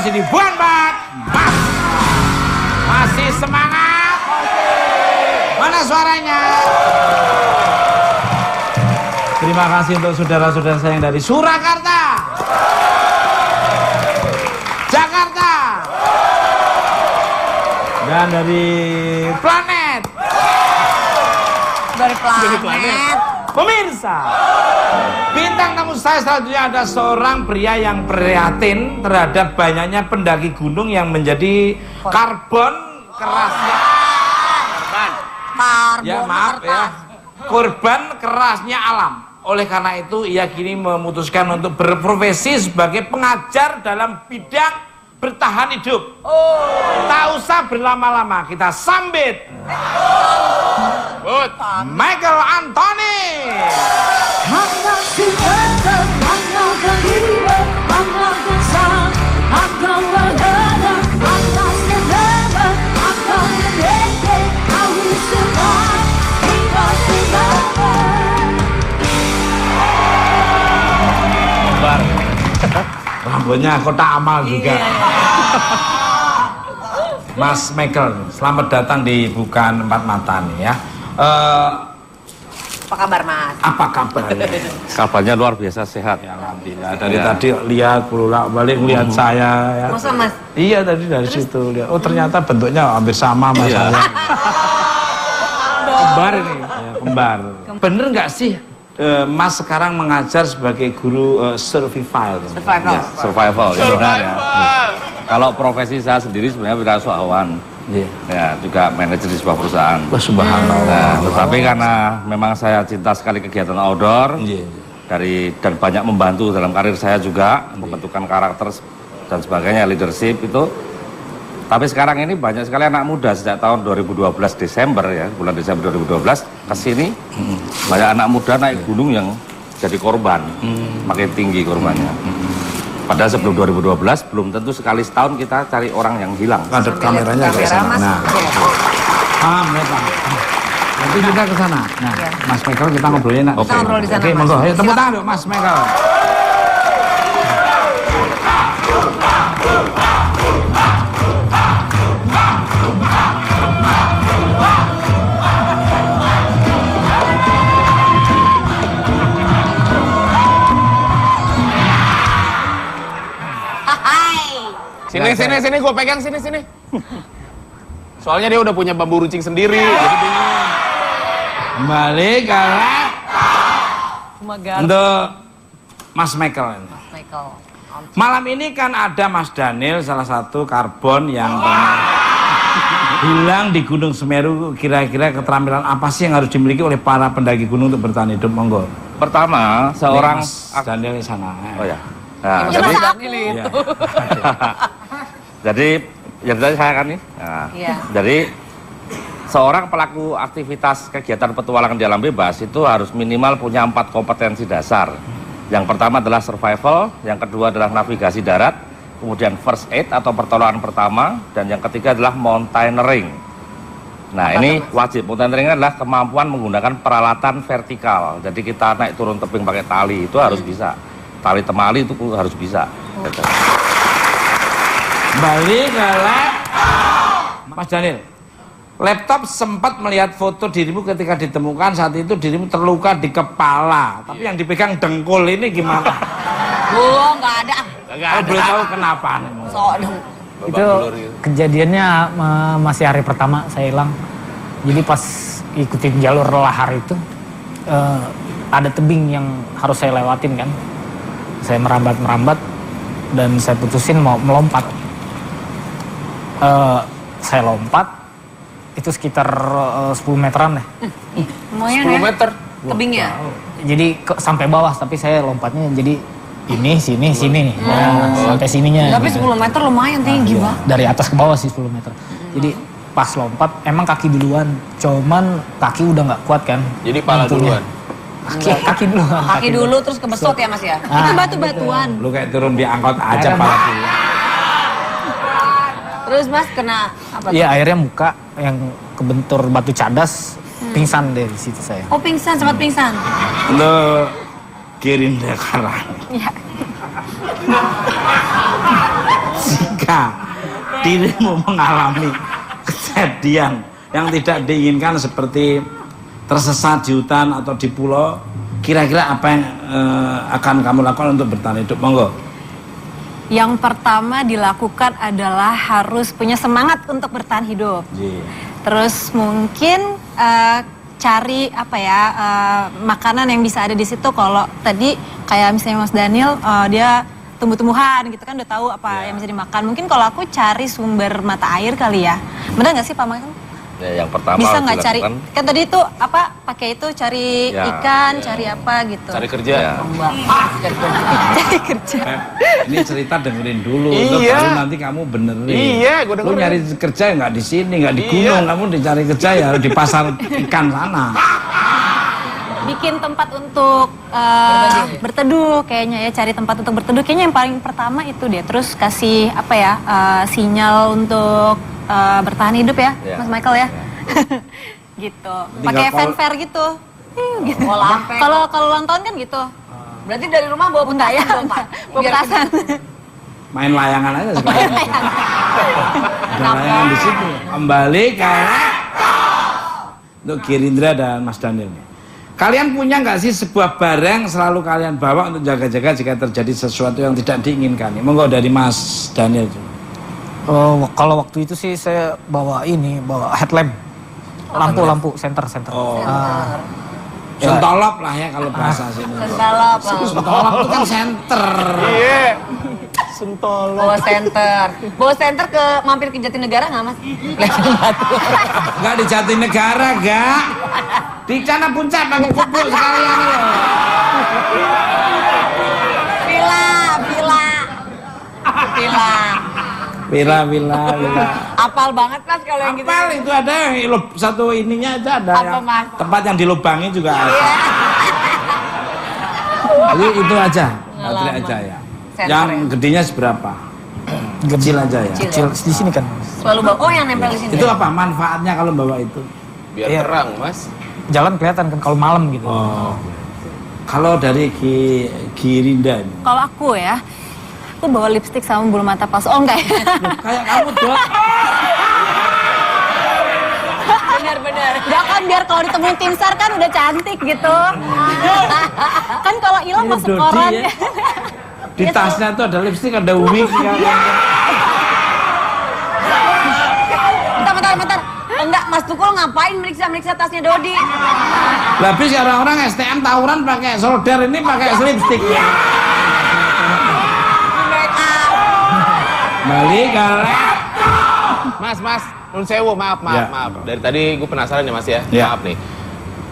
masih dibuat Mas. Masih semangat. Mana suaranya? Terima kasih untuk saudara-saudara saya yang dari Surakarta, Jakarta, dan dari planet. Dari planet. Pemirsa, bintang tamu saya selanjutnya ada seorang pria yang prihatin terhadap banyaknya pendaki gunung yang menjadi karbon kerasnya. Ya maaf ya, korban kerasnya alam. Oleh karena itu ia kini memutuskan untuk berprofesi sebagai pengajar dalam bidang bertahan hidup. Tak usah berlama-lama, kita sambit Michael Anthony. Rambutnya kotak amal juga. Mas Michael, selamat datang di Bukan Empat Mata nih ya. Apa kabar Mas? Apa kabarnya? Kabarnya luar biasa sehat. Ya, alhamdulillah. Dari tadi lihat bolak-balik lihat saya. Ya. Masa Mas? Iya tadi dari situ lihat. Oh ternyata bentuknya hampir sama Mas saya. Kembar ini. Ya, kembar. Bener nggak sih? Mas sekarang mengajar sebagai guru survival. Survival. Ya, survival, ya benar ya. Kalau profesi saya sendiri sebenarnya wirausahawan. Ya, juga manajer di sebuah perusahaan. Subhanallah. Nah, tetapi karena memang saya cinta sekali kegiatan outdoor, dan banyak membantu dalam karir saya juga, membentukkan karakter dan sebagainya, leadership itu. Tapi sekarang ini banyak sekali anak muda sejak tahun 2012 Desember ya, bulan Desember 2012 ke sini banyak anak muda naik gunung yang jadi korban, makin tinggi korbannya. Padahal sebelum 2012 belum tentu sekali setahun kita cari orang yang hilang. Ada kameranya ke sana. Nah, mereka. Nanti kita ke sana. Nah, Mas Michael kita ngobrolin. Kita ngobrol di sana. Oke, monggo. Ayo tepuk tangan dong Mas Michael. Sini, gue pegang sini. Soalnya dia udah punya bambu runcing sendiri, jadi bingung. Kembali ke untuk Mas Michael. Malam ini kan ada Mas Daniel, salah satu karbon yang hilang di Gunung Semeru. Kira-kira keterampilan apa sih yang harus dimiliki oleh para pendaki gunung untuk bertahan hidup? Monggo. Pertama, seorang Mas Daniel di sana. Oh ya. Nah, Ya, jadi yang tadi saya kan nih. Nah, jadi seorang pelaku aktivitas kegiatan petualangan di alam bebas itu harus minimal punya 4 kompetensi dasar. Yang pertama adalah survival, yang kedua adalah navigasi darat, kemudian first aid atau pertolongan pertama, dan yang ketiga adalah mountaineering. Nah ini wajib. Mountaineering adalah kemampuan menggunakan peralatan vertikal. Jadi kita naik turun tebing pakai tali itu harus bisa. Tali temali itu harus bisa. Balik ke laptop. Mas Daniel, laptop sempat melihat foto dirimu ketika ditemukan saat itu dirimu terluka di kepala. Tapi yang dipegang dengkul ini gimana? Nggak ada. Boleh tahu kenapa? Itu kejadiannya masih hari pertama saya hilang. Jadi pas ikutin jalur lahar itu ada tebing yang harus saya lewatin kan. Saya merambat dan saya putusin mau melompat. Saya lompat itu sekitar 10 meteran deh. Lumayan 10 meter tebingnya. Jadi sampai bawah, tapi saya lompatnya jadi ini sini sampai sininya. Tapi 10 meter lumayan tinggi, Bang. Dari atas ke bawah sih 10 meter. Jadi pas lompat emang kaki duluan, cuman kaki udah nggak kuat kan. Jadi pala duluan. Kaki dulu. Kaki dulu terus kebesot ya Mas ya. Itu batu-batuan. Lu kayak turun di angkot aja pala dulu. Terus Mas kena apa? Iya, akhirnya muka yang kebentur batu cadas, pingsan deh di situ saya. Oh pingsan, sempat pingsan. Lu kirim dia karang. Iya. jika dirimu mengalami kejadian yang tidak diinginkan seperti tersesat di hutan atau di pulau, kira-kira apa yang akan kamu lakukan untuk bertahan hidup? Monggo. Yang pertama dilakukan adalah harus punya semangat untuk bertahan hidup. Terus mungkin cari apa ya makanan yang bisa ada di situ. Kalau tadi kayak misalnya Mas Daniel dia tumbuh-tumbuhan gitu kan udah tahu apa yang bisa dimakan. Mungkin kalau aku cari sumber mata air kali ya. Benar nggak sih Pak Michael? Ya, yang pertama bisa harus nggak cari dilakukan, kan tadi itu apa pakai itu cari ikan, cari apa gitu. Cari kerja. ya, Cari kerja. Ini cerita dengerin dulu, Iya. baru nanti kamu benerin. Iya, gua Lu dengerin. nyari kerja nggak di sini, nggak di Iya. gunung, kamu dicari kerja ya di pasar ikan sana. Bikin tempat untuk berteduh kayaknya ya, cari tempat untuk berteduh kayaknya yang paling pertama itu deh. Terus kasih apa ya sinyal untuk bertahan hidup ya, Mas Michael ya. Gitu. Pakai fanfare gitu. Gitu. Kalau ulang tahun kan gitu. Berarti dari rumah bawa petasan dong, Pak. Bawa petasan. Main layangan aja sekarang. Ada layangan di situ. Kembali ke untuk Girindra dan Mas Daniel. Kalian punya nggak sih sebuah barang selalu kalian bawa untuk jaga-jaga jika terjadi sesuatu yang tidak diinginkan? Monggo dari Mas Daniel. Kalau waktu itu sih saya bawa headlamp, lampu senter. Oh. Ya. Sentolop lah ya kalau bahasa sini. Sentolop. Sentolop itu kan senter. Iya. Sentolop. Bawa senter ke mampir ke Jatinegara nggak, Mas? Enggak di Jatinegara, enggak. Di Cana Puncak pakai kumpul sekalian loh. Villa. Villa. Apal banget, Mas, kalau yang gitu. Apal itu ada yang satu ininya aja ada Apa, yang Mas? tempat yang dilubangi juga ada. Iya. Jadi itu aja, baterai aja ya. Senter Yang ya? gedenya seberapa? Kecil aja ya. Kecil di sini kan. Selalu bawa. Oh, yang nempel di sini. Itu apa manfaatnya kalau bawa itu? Biar Iya. terang, Mas. Jalan kelihatan kan kalau malam gitu. Oh. Kalau dari Girinda ini. Kalau aku ya, aku bawa lipstik sama bulu mata palsu. Oh enggak ya? Kayak kamu dok. Benar-benar. Ya kan biar kalau ditemuin tim SAR kan udah cantik gitu. Kan kalau hilang Ini masuk Dodi koran. ya. Di tasnya tuh ada lipstik, ada wig. Bentar. Enggak, Mas Tukul ngapain meriksa tasnya Dodi? Habis orang-orang STM tawuran pakai solder, ini pakai lipstik. Balik galak. Mas, nun sewu, maaf. Ya. Dari tadi gue penasaran ya, Mas ya. Ya. Maaf nih.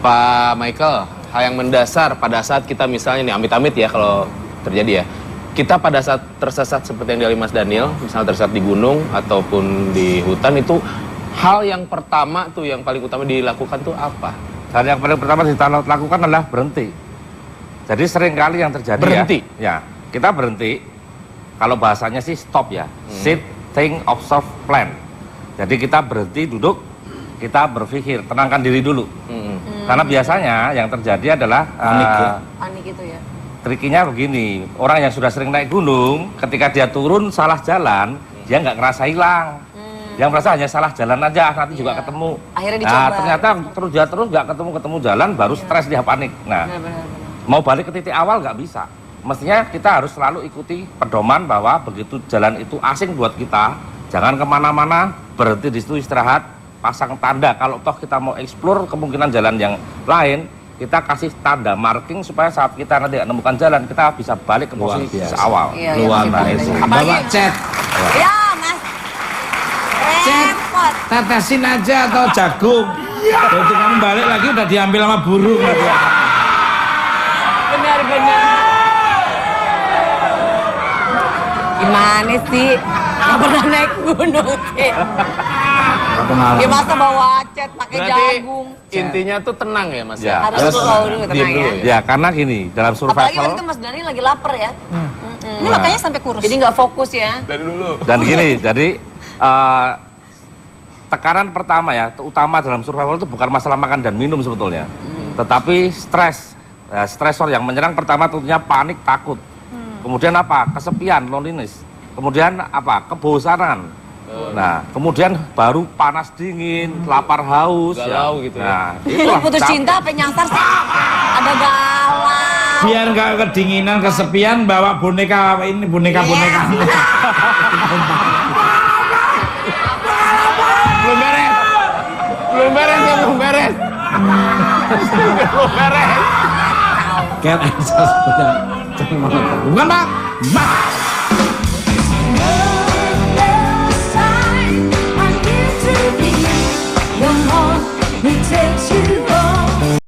Pak Michael, hal yang mendasar pada saat kita misalnya nih, amit-amit ya kalau terjadi ya. Kita pada saat tersesat seperti yang dialami Mas Daniel, misalnya tersesat di gunung ataupun di hutan, itu hal yang pertama tuh, yang paling utama dilakukan tuh apa? hal yang paling pertama kita lakukan adalah berhenti. Jadi sering kali yang terjadi Berhenti? ya kita berhenti. Kalau bahasanya sih stop ya, sit, think, observe, plan. Jadi kita berhenti, duduk, kita berpikir, tenangkan diri dulu. Karena biasanya yang terjadi adalah Panik ya? Panik itu ya. trikinya begini, orang yang sudah sering naik gunung, ketika dia turun salah jalan, dia nggak ngerasa hilang. Yang merasa hanya salah jalan aja, nanti juga ketemu. Akhirnya Nah, dicoba. ternyata terus nggak ketemu jalan, baru stres dia panik. Nah, Benar. mau balik ke titik awal nggak bisa. Mestinya kita harus selalu ikuti pedoman bahwa begitu jalan itu asing buat kita, jangan kemana-mana, berhenti di situ istirahat, pasang tanda. Kalau toh kita mau explore kemungkinan jalan yang lain, kita kasih tanda marking supaya saat kita nanti menemukan jalan, kita bisa balik ke Luar posisi biasa. awal. Iya, Luar masih biasa. penting. Itu. Apalagi- Bawa cat. Ya, Mas. Repot. Tetesin aja atau jagung. Begitu kamu balik lagi udah diambil sama burung. Benar. Gimana sih? Nggak pernah naik gunung sih. Ya masa bawa cat pakai Berarti jagung. intinya tuh tenang ya, Mas Ya. Harus Terus, slow dulu, diem tenang dulu ya. ya. Ya, karena gini, dalam Apalagi waktu survival itu Mas Dani lagi lapar ya. Ini makanya sampai kurus. Jadi nggak fokus ya. Dari dulu. dan gini, jadi tekanan pertama ya, utama dalam survival itu bukan masalah makan dan minum sebetulnya, tetapi stres. Stresor yang menyerang pertama tentunya panik, takut. Kemudian apa? Kesepian, loneliness. kemudian apa? Kebosanan. Nah, kemudian baru panas dingin, lapar haus, Galau gitu ya. Nah, Lu putus cinta apa nyasar sih? Ada galau. Biar nggak kedinginan, kesepian, bawa boneka ini, boneka-boneka. Belum beres. Belum beres ya, belum beres. Belum beres. Kayak Aisyah punya bukan Bang? Your heart, it takes you